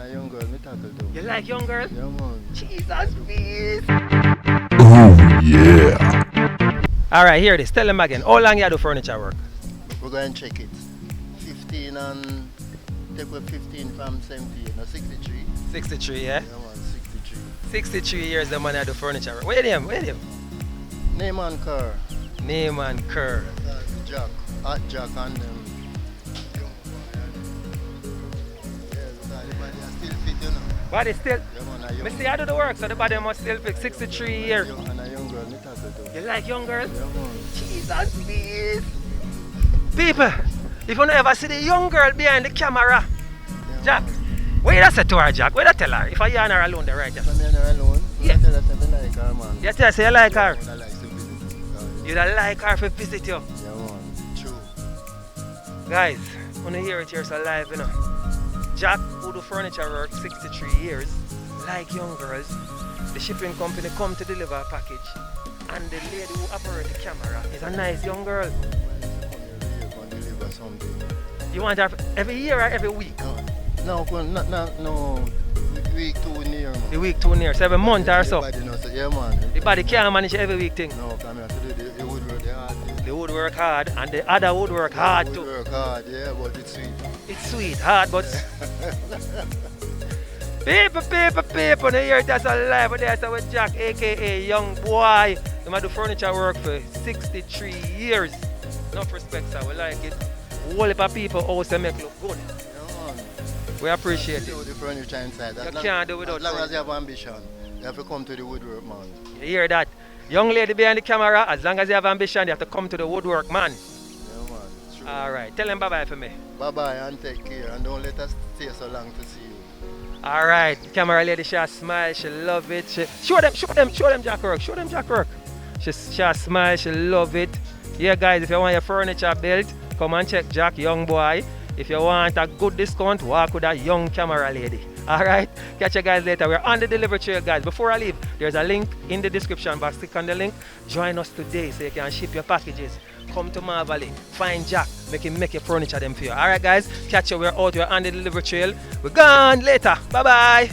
a young girl, me tackle too. You like young girl? Yeah, man. Jesus, please. Oh yeah. Alright, here it is. Tell them again. How long you do furniture work? We're going to check it. 15 and take away 15 from 17. No, 63. 63, yeah? Yeah, man, 63. 63 years the man I do furniture work. Where him? Name and car. Name and Kerr. Jack. Hot Jack and them. Yeah, because the body are still fit, you know. Body still. Yeah, man, a young Me see I do the work, so the body must still fit 63 years. And a young girl, me tackle too. You like young girls? Yeah, man. Jesus, please. People, if you never see the young girl behind the camera, Yeah, Jack, man. what you say to her, Jack? What you tell her? If I yarn her alone, the right there. Come here alone. Yeah. I tell her something like her, man. You tell her, say you like her. I like to visit. You don't like her for visit you. Yeah, man. True. Guys, when you hear it here, so live, you know. Jack, who do furniture work 63 years, like young girls, the shipping company come to deliver a package, and the lady who operates the camera is a nice young girl. You want her every year or every week? No, week too near, man. The week too near, so every month or so. Everybody knows that, yeah, man. The body can't manage every week thing. No, come here to do the woodwork, the hard thing. The would work hard and the other would work hard Wood too. work hard, yeah, but it's sweet. It's sweet, hard, but people, they hear that's a live, but there's with Jack, aka Young Boy. They might do furniture work for 63 years. Enough respect, sir, we like it. Whole heap of people also make look good. Yeah, man. We appreciate Do it. the furniture inside. You can't do without as long as furniture. you have ambition, you have to come to the woodwork, man. You hear that? Young lady behind the camera, as long as you have ambition, you have to come to the woodwork, man. Yeah, man. True. Alright, tell them bye-bye for me. Bye-bye and take care, and don't let us stay so long to see you. Alright, camera lady, she smile, she love it. Show them Jack work, show them Jack work. She smile, she love it. Yeah guys, if you want your furniture built, come and check Jack, Young Boy. If you want a good discount, walk with a young camera lady. Alright, catch you guys later. We're on the delivery trail, guys. Before I leave, there's a link in the description box. Click on the link, join us today so you can ship your packages. Come to Marvally, find Jack, make him make your furniture them for you. Alright guys, catch you, we're out, we're on the delivery trail. We're gone later. Bye bye.